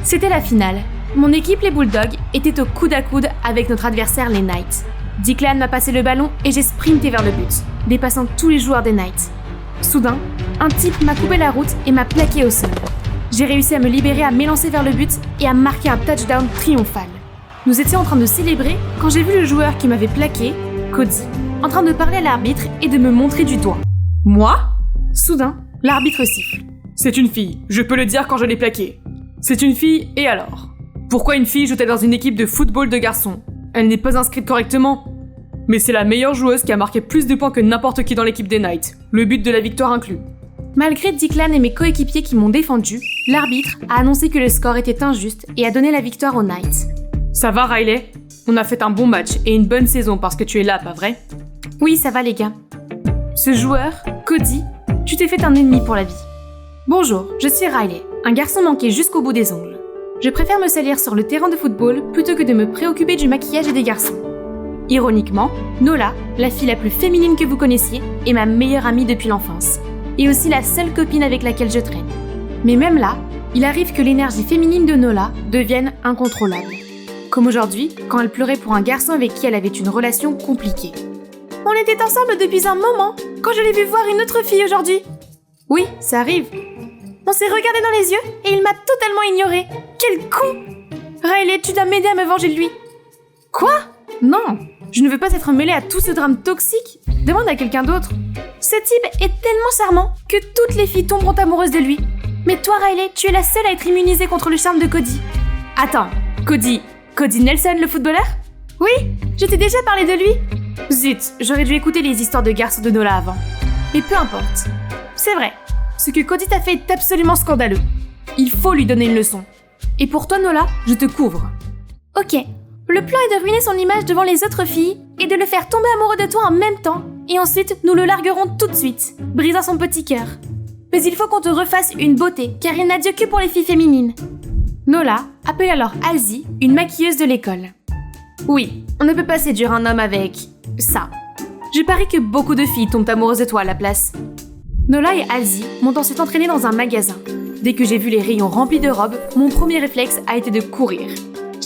C'était la finale. Mon équipe, les Bulldogs, était au coude à coude avec notre adversaire, les Knights. Declan m'a passé le ballon et j'ai sprinté vers le but, dépassant tous les joueurs des Knights. Soudain, un type m'a coupé la route et m'a plaqué au sol. J'ai réussi à me libérer, à m'élancer vers le but et à marquer un touchdown triomphal. Nous étions en train de célébrer quand j'ai vu le joueur qui m'avait plaqué, Cody, en train de parler à l'arbitre et de me montrer du doigt. Moi ? Soudain, l'arbitre siffle. C'est une fille, je peux le dire quand je l'ai plaquée. C'est une fille, et alors ? Pourquoi une fille joue-t-elle dans une équipe de football de garçons ? Elle n'est pas inscrite correctement. Mais c'est la meilleure joueuse qui a marqué plus de points que n'importe qui dans l'équipe des Knights, le but de la victoire inclus. Malgré Declan et mes coéquipiers qui m'ont défendu, l'arbitre a annoncé que le score était injuste et a donné la victoire aux Knights. Ça va, Riley ? On a fait un bon match et une bonne saison parce que tu es là, pas vrai ? Oui, ça va les gars. Ce joueur, Cody, tu t'es fait un ennemi pour la vie. Bonjour, je suis Riley, un garçon manqué jusqu'au bout des ongles. Je préfère me salir sur le terrain de football plutôt que de me préoccuper du maquillage et des garçons. Ironiquement, Nola, la fille la plus féminine que vous connaissiez, est ma meilleure amie depuis l'enfance, et aussi la seule copine avec laquelle je traîne. Mais même là, il arrive que l'énergie féminine de Nola devienne incontrôlable. Comme aujourd'hui, quand elle pleurait pour un garçon avec qui elle avait une relation compliquée. On était ensemble depuis un moment, quand je l'ai vu voir une autre fille aujourd'hui. Oui, ça arrive. On s'est regardé dans les yeux et il m'a totalement ignoré. Quel con! Riley, tu dois m'aider à me venger de lui. Quoi? Non, je ne veux pas être mêlée à tout ce drame toxique. Demande à quelqu'un d'autre. Ce type est tellement charmant que toutes les filles tomberont amoureuses de lui. Mais toi, Riley, tu es la seule à être immunisée contre le charme de Cody. Attends, Cody Nelson, le footballeur? Oui, je t'ai déjà parlé de lui. Zut, j'aurais dû écouter les histoires de garçons de Nola avant. Mais peu importe. C'est vrai, ce que Cody t'a fait est absolument scandaleux. Il faut lui donner une leçon. Et pour toi, Nola, je te couvre. Ok, le plan est de ruiner son image devant les autres filles et de le faire tomber amoureux de toi en même temps. Et ensuite, nous le larguerons tout de suite, brisant son petit cœur. Mais il faut qu'on te refasse une beauté, car il n'a Dieu que pour les filles féminines. Nola appelle alors Halsey, une maquilleuse de l'école. Oui, on ne peut pas séduire un homme avec ça. Je parie que beaucoup de filles tombent amoureuses de toi à la place. Nola et Halsey m'ont ensuite entraînée dans un magasin. Dès que j'ai vu les rayons remplis de robes, mon premier réflexe a été de courir.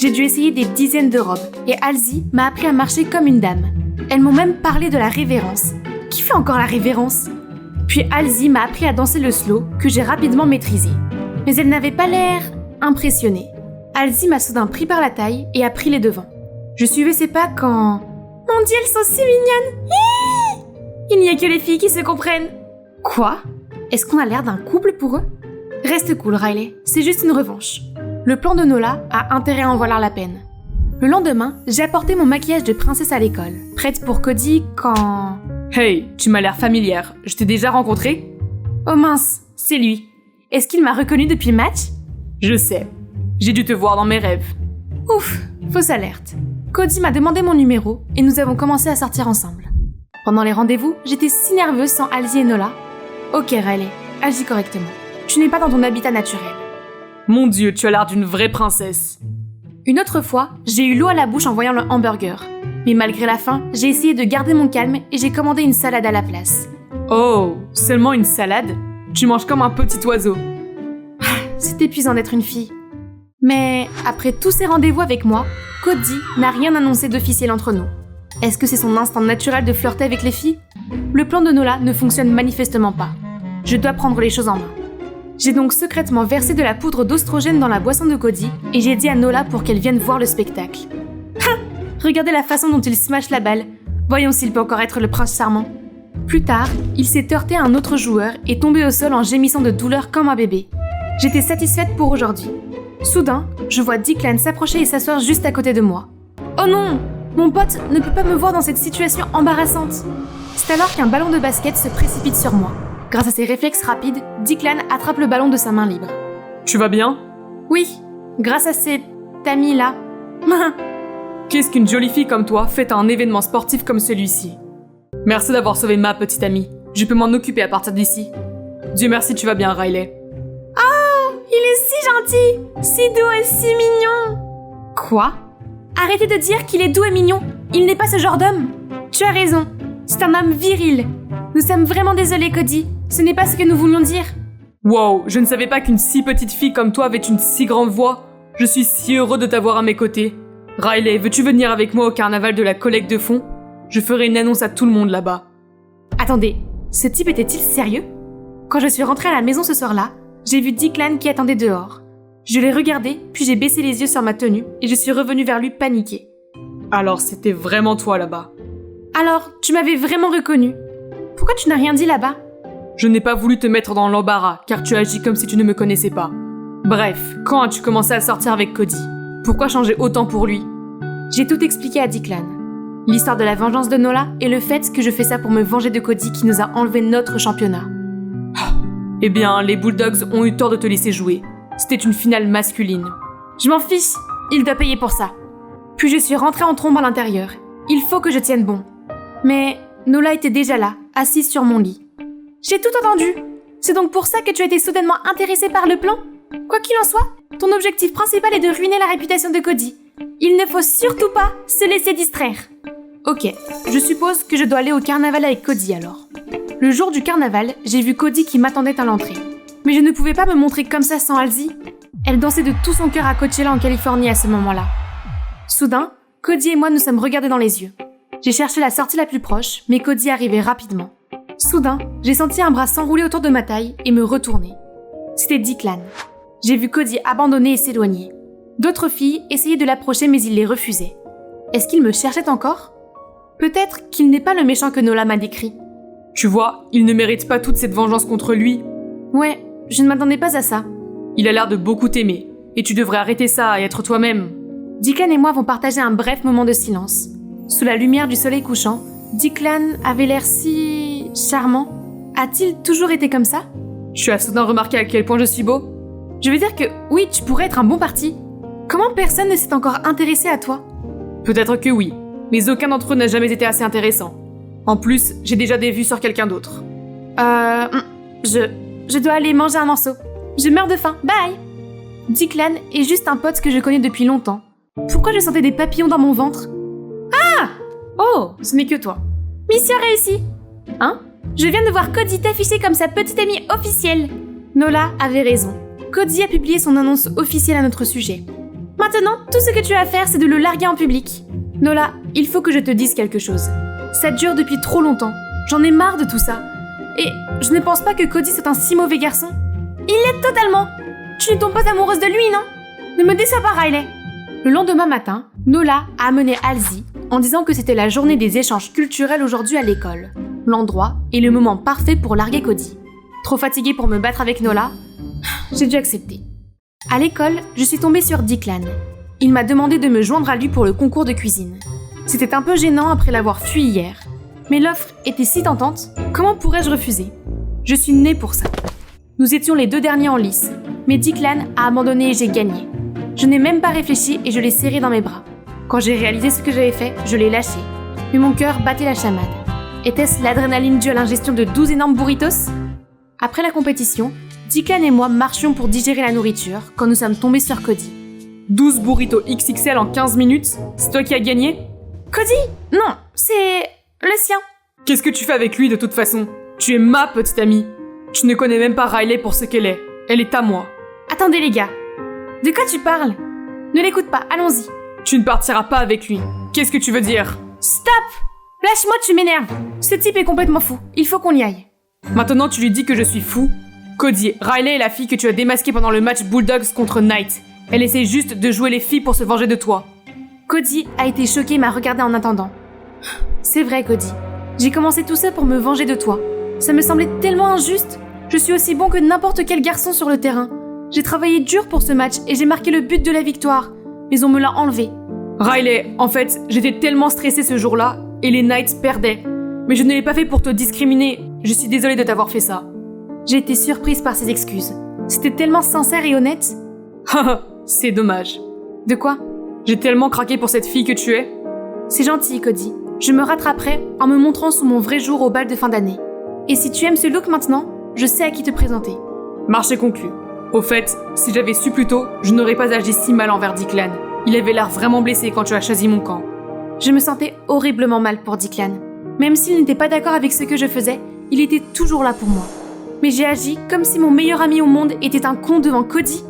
J'ai dû essayer des dizaines de robes et Halsey m'a appris à marcher comme une dame. Elles m'ont même parlé de la révérence. Qui fait encore la révérence? Puis Halsey m'a appris à danser le slow que j'ai rapidement maîtrisé. Mais elle n'avait pas l'air impressionnée. Halsey m'a soudain pris par la taille et a pris les devants. Je suivais ses pas quand... Mon Dieu, elles sont si mignonnes! Hihi! Il n'y a que les filles qui se comprennent. Quoi? Est-ce qu'on a l'air d'un couple pour eux? Reste cool, Riley, c'est juste une revanche. Le plan de Nola a intérêt à en valoir la peine. Le lendemain, j'ai apporté mon maquillage de princesse à l'école, prête pour Cody quand... Hey, tu m'as l'air familière, je t'ai déjà rencontré? Oh mince, c'est lui. Est-ce qu'il m'a reconnue depuis le match? Je sais, j'ai dû te voir dans mes rêves. Ouf, fausse alerte. Cody m'a demandé mon numéro et nous avons commencé à sortir ensemble. Pendant les rendez-vous, j'étais si nerveuse sans Halsey et Nola. Ok Riley, agis correctement. Tu n'es pas dans ton habitat naturel. Mon Dieu, tu as l'air d'une vraie princesse. Une autre fois, j'ai eu l'eau à la bouche en voyant le hamburger. Mais malgré la faim, j'ai essayé de garder mon calme et j'ai commandé une salade à la place. Oh, seulement une salade? Tu manges comme un petit oiseau. C'est épuisant d'être une fille. Mais après tous ces rendez-vous avec moi, Cody n'a rien annoncé d'officiel entre nous. Est-ce que c'est son instinct naturel de flirter avec les filles? Le plan de Nola ne fonctionne manifestement pas. Je dois prendre les choses en main. J'ai donc secrètement versé de la poudre d'ostrogène dans la boisson de Cody et j'ai dit à Nola pour qu'elle vienne voir le spectacle. Regardez la façon dont il smash la balle. Voyons s'il peut encore être le prince charmant. Plus tard, il s'est heurté à un autre joueur et tombé au sol en gémissant de douleur comme un bébé. J'étais satisfaite pour aujourd'hui. Soudain, je vois Declan s'approcher et s'asseoir juste à côté de moi. Oh non! Mon pote ne peut pas me voir dans cette situation embarrassante. C'est alors qu'un ballon de basket se précipite sur moi. Grâce à ses réflexes rapides, Declan attrape le ballon de sa main libre. Tu vas bien? Oui, grâce à cet ami-là. Qu'est-ce qu'une jolie fille comme toi fait à un événement sportif comme celui-ci? Merci d'avoir sauvé ma petite amie. Je peux m'en occuper à partir d'ici. Dieu merci, tu vas bien, Riley. Oh, il est si gentil, si doux et si mignon. Quoi? Arrêtez de dire qu'il est doux et mignon. Il n'est pas ce genre d'homme. Tu as raison, c'est un homme viril. Nous sommes vraiment désolés, Cody. Ce n'est pas ce que nous voulions dire. Wow, je ne savais pas qu'une si petite fille comme toi avait une si grande voix. Je suis si heureux de t'avoir à mes côtés. Riley, veux-tu venir avec moi au carnaval de la collecte de fonds? Je ferai une annonce à tout le monde là-bas. Attendez, ce type était-il sérieux? Quand je suis rentrée à la maison ce soir-là, j'ai vu Declan qui attendait dehors. Je l'ai regardé, puis j'ai baissé les yeux sur ma tenue et je suis revenue vers lui paniquée. Alors c'était vraiment toi là-bas. Alors, tu m'avais vraiment reconnue. Pourquoi tu n'as rien dit là-bas? Je n'ai pas voulu te mettre dans l'embarras, car tu agis comme si tu ne me connaissais pas. Bref, quand as-tu commencé à sortir avec Cody? Pourquoi changer autant pour lui? J'ai tout expliqué à Declan. L'histoire de la vengeance de Nola et le fait que je fais ça pour me venger de Cody qui nous a enlevé notre championnat. Eh bien, les Bulldogs ont eu tort de te laisser jouer. C'était une finale masculine. Je m'en fiche, il doit payer pour ça. Puis je suis rentrée en trombe à l'intérieur. Il faut que je tienne bon. Mais Nola était déjà là, assise sur mon lit. J'ai tout entendu. C'est donc pour ça que tu as été soudainement intéressée par le plan? Quoi qu'il en soit, ton objectif principal est de ruiner la réputation de Cody. Il ne faut surtout pas se laisser distraire. Ok, je suppose que je dois aller au carnaval avec Cody alors. Le jour du carnaval, j'ai vu Cody qui m'attendait à l'entrée. Mais je ne pouvais pas me montrer comme ça sans Halsey. Elle dansait de tout son cœur à Coachella en Californie à ce moment-là. Soudain, Cody et moi nous sommes regardés dans les yeux. J'ai cherché la sortie la plus proche, mais Cody arrivait rapidement. Soudain, j'ai senti un bras s'enrouler autour de ma taille et me retourner. C'était Declan. J'ai vu Cody abandonner et s'éloigner. D'autres filles essayaient de l'approcher mais il les refusait. Est-ce qu'il me cherchait encore? Peut-être qu'il n'est pas le méchant que Nola m'a décrit. Tu vois, il ne mérite pas toute cette vengeance contre lui. Ouais, je ne m'attendais pas à ça. Il a l'air de beaucoup t'aimer, et tu devrais arrêter ça et être toi-même. Declan et moi vont partager un bref moment de silence. Sous la lumière du soleil couchant, Declan avait l'air si... charmant. A-t-il toujours été comme ça? Tu as soudain remarqué à quel point je suis beau? Je veux dire que oui, tu pourrais être un bon parti. Comment personne ne s'est encore intéressé à toi? Peut-être que oui, mais aucun d'entre eux n'a jamais été assez intéressant. En plus, j'ai déjà des vues sur quelqu'un d'autre. Je dois aller manger un morceau. Je meurs de faim, bye! Declan est juste un pote que je connais depuis longtemps. Pourquoi je sentais des papillons dans mon ventre? Ah! Oh, ce n'est que toi. Mission réussie! Hein? Je viens de voir Cody t'afficher comme sa petite amie officielle. Nola avait raison. Cody a publié son annonce officielle à notre sujet. Maintenant, tout ce que tu as à faire, c'est de le larguer en public. Nola, il faut que je te dise quelque chose. Ça dure depuis trop longtemps. J'en ai marre de tout ça. Et je ne pense pas que Cody soit un si mauvais garçon. Il l'est totalement. Tu ne tombes pas amoureuse de lui, non? Ne me déçois pas, Riley. Le lendemain matin, Nola a amené Halsey en disant que c'était la journée des échanges culturels aujourd'hui à l'école. L'endroit est le moment parfait pour larguer Cody. Trop fatiguée pour me battre avec Nola, j'ai dû accepter. À l'école, je suis tombée sur Declan. Il m'a demandé de me joindre à lui pour le concours de cuisine. C'était un peu gênant après l'avoir fui hier. Mais l'offre était si tentante, comment pourrais-je refuser? Je suis née pour ça. Nous étions les deux derniers en lice, mais Declan a abandonné et j'ai gagné. Je n'ai même pas réfléchi et je l'ai serré dans mes bras. Quand j'ai réalisé ce que j'avais fait, je l'ai lâché. Mais mon cœur battait la chamade. Était-ce l'adrénaline due à l'ingestion de 12 énormes burritos? Après la compétition, Declan et moi marchions pour digérer la nourriture quand nous sommes tombés sur Cody. 12 burritos XXL en 15 minutes? C'est toi qui as gagné? Cody? Non, c'est... le sien. Qu'est-ce que tu fais avec lui de toute façon? Tu es ma petite amie. Tu ne connais même pas Riley pour ce qu'elle est. Elle est à moi. Attendez les gars. De quoi tu parles? Ne l'écoute pas, allons-y. Tu ne partiras pas avec lui. Qu'est-ce que tu veux dire? Stop! Lâche-moi, tu m'énerves. Ce type est complètement fou. Il faut qu'on y aille. Maintenant tu lui dis que je suis fou? Cody, Riley est la fille que tu as démasquée pendant le match Bulldogs contre Knight. Elle essaie juste de jouer les filles pour se venger de toi. Cody a été choqué et m'a regardé en attendant. C'est vrai, Cody. J'ai commencé tout ça pour me venger de toi. Ça me semblait tellement injuste. Je suis aussi bon que n'importe quel garçon sur le terrain. J'ai travaillé dur pour ce match et j'ai marqué le but de la victoire. Mais on me l'a enlevé. Riley, en fait, j'étais tellement stressée ce jour-là et les Knights perdaient. Mais je ne l'ai pas fait pour te discriminer. Je suis désolée de t'avoir fait ça. J'ai été surprise par ses excuses. C'était tellement sincère et honnête. Haha, c'est dommage. De quoi? J'ai tellement craqué pour cette fille que tu es. C'est gentil, Cody. Je me rattraperai en me montrant sous mon vrai jour au bal de fin d'année. Et si tu aimes ce look maintenant, je sais à qui te présenter. Marché conclu. Au fait, si j'avais su plus tôt, je n'aurais pas agi si mal envers Declan. Il avait l'air vraiment blessé quand tu as choisi mon camp. Je me sentais horriblement mal pour Declan. Même s'il n'était pas d'accord avec ce que je faisais, il était toujours là pour moi. Mais j'ai agi comme si mon meilleur ami au monde était un con devant Cody.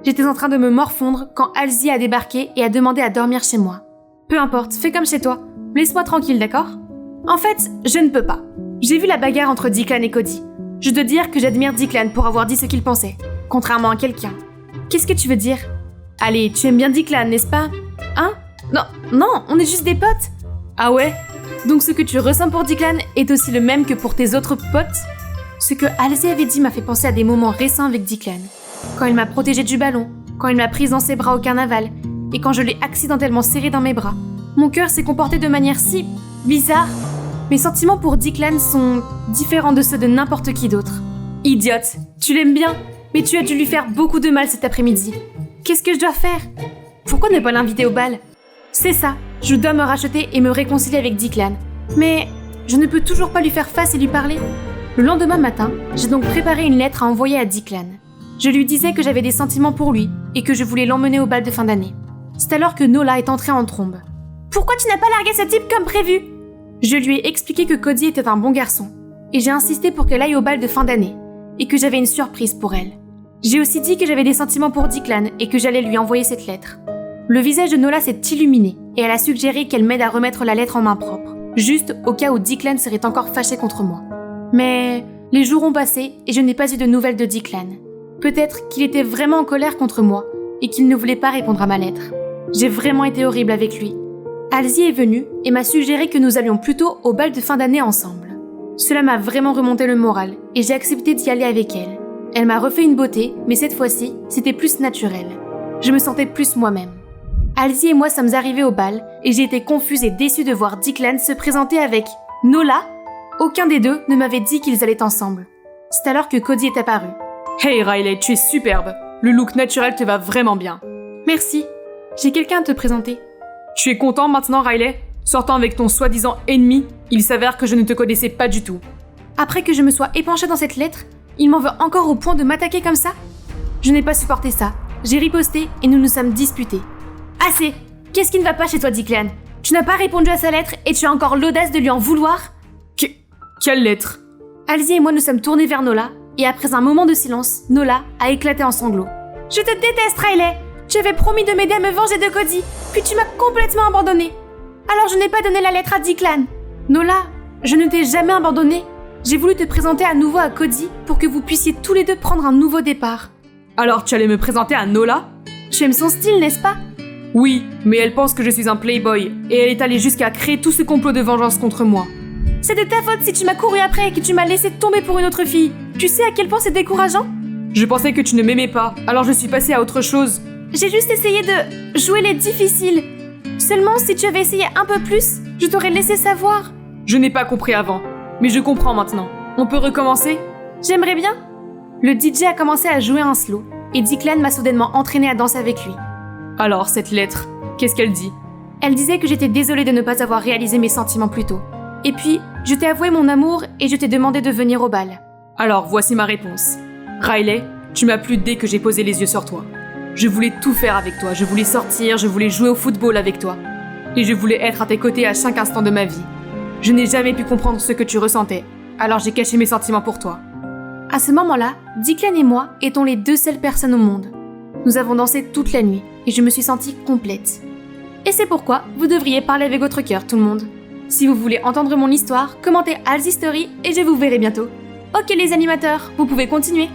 J'étais en train de me morfondre quand Halsey a débarqué et a demandé à dormir chez moi. Peu importe, fais comme chez toi. Laisse-moi tranquille, d'accord? En fait, je ne peux pas. J'ai vu la bagarre entre Declan et Cody. Je dois dire que j'admire Declan pour avoir dit ce qu'il pensait, contrairement à quelqu'un. Qu'est-ce que tu veux dire? Allez, tu aimes bien Declan, n'est-ce pas? Hein? Non, on est juste des potes. Ah ouais? Donc ce que tu ressens pour Declan est aussi le même que pour tes autres potes? Ce que Halsey avait dit m'a fait penser à des moments récents avec Declan. Quand il m'a protégée du ballon, quand il m'a prise dans ses bras au carnaval, et quand je l'ai accidentellement serré dans mes bras. Mon cœur s'est comporté de manière si bizarre. Mes sentiments pour Declan sont différents de ceux de n'importe qui d'autre. Idiote, tu l'aimes bien, mais tu as dû lui faire beaucoup de mal cet après-midi. Qu'est-ce que je dois faire? Pourquoi ne pas l'inviter au bal? C'est ça, je dois me racheter et me réconcilier avec Declan. Mais je ne peux toujours pas lui faire face et lui parler. Le lendemain matin, j'ai donc préparé une lettre à envoyer à Declan. Je lui disais que j'avais des sentiments pour lui et que je voulais l'emmener au bal de fin d'année. C'est alors que Nola est entrée en trombe. Pourquoi tu n'as pas largué ce type comme prévu? Je lui ai expliqué que Cody était un bon garçon, et j'ai insisté pour qu'elle aille au bal de fin d'année, et que j'avais une surprise pour elle. J'ai aussi dit que j'avais des sentiments pour Declan et que j'allais lui envoyer cette lettre. Le visage de Nola s'est illuminé, et elle a suggéré qu'elle m'aide à remettre la lettre en main propre, juste au cas où Declan serait encore fâché contre moi. Mais les jours ont passé et je n'ai pas eu de nouvelles de Declan. Peut-être qu'il était vraiment en colère contre moi, et qu'il ne voulait pas répondre à ma lettre. J'ai vraiment été horrible avec lui. Halsey est venue et m'a suggéré que nous allions plutôt au bal de fin d'année ensemble. Cela m'a vraiment remonté le moral et j'ai accepté d'y aller avec elle. Elle m'a refait une beauté, mais cette fois-ci, c'était plus naturel. Je me sentais plus moi-même. Halsey et moi sommes arrivés au bal et j'ai été confuse et déçue de voir Declan se présenter avec Nola. Aucun des deux ne m'avait dit qu'ils allaient ensemble. C'est alors que Cody est apparu. Hey Riley, tu es superbe. Le look naturel te va vraiment bien. Merci. J'ai quelqu'un à te présenter. Tu es content maintenant, Riley? Sortant avec ton soi-disant ennemi, il s'avère que je ne te connaissais pas du tout. Après que je me sois épanchée dans cette lettre, il m'en veut encore au point de m'attaquer comme ça? Je n'ai pas supporté ça. J'ai riposté et nous nous sommes disputés. Assez! Qu'est-ce qui ne va pas chez toi, Declan? Tu n'as pas répondu à sa lettre et tu as encore l'audace de lui en vouloir? Quelle lettre? Halsey et moi nous sommes tournés vers Nola et après un moment de silence, Nola a éclaté en sanglots. Je te déteste, Riley! Tu avais promis de m'aider à me venger de Cody, puis tu m'as complètement abandonnée. Alors je n'ai pas donné la lettre à Declan. Nola, je ne t'ai jamais abandonnée. J'ai voulu te présenter à nouveau à Cody pour que vous puissiez tous les deux prendre un nouveau départ. Alors tu allais me présenter à Nola? Tu aimes son style, n'est-ce pas? Oui, mais elle pense que je suis un playboy, et elle est allée jusqu'à créer tout ce complot de vengeance contre moi. C'est de ta faute si tu m'as couru après et que tu m'as laissé tomber pour une autre fille. Tu sais à quel point c'est décourageant? Je pensais que tu ne m'aimais pas, alors je suis passée à autre chose. J'ai juste essayé de jouer les difficiles. Seulement, si tu avais essayé un peu plus, je t'aurais laissé savoir. Je n'ai pas compris avant, mais je comprends maintenant. On peut recommencer? J'aimerais bien. Le DJ a commencé à jouer un slow, et Declan m'a soudainement entraîné à danser avec lui. Alors, cette lettre, qu'est-ce qu'elle dit? Elle disait que j'étais désolée de ne pas avoir réalisé mes sentiments plus tôt. Et puis, je t'ai avoué mon amour et je t'ai demandé de venir au bal. Alors, voici ma réponse. Riley, tu m'as plu dès que j'ai posé les yeux sur toi. Je voulais tout faire avec toi, je voulais sortir, je voulais jouer au football avec toi. Et je voulais être à tes côtés à chaque instant de ma vie. Je n'ai jamais pu comprendre ce que tu ressentais, alors j'ai caché mes sentiments pour toi. À ce moment-là, Declan et moi étions les deux seules personnes au monde. Nous avons dansé toute la nuit et je me suis sentie complète. Et c'est pourquoi vous devriez parler avec votre cœur, tout le monde. Si vous voulez entendre mon histoire, commentez Halsey Story et je vous verrai bientôt. Ok les animateurs, vous pouvez continuer.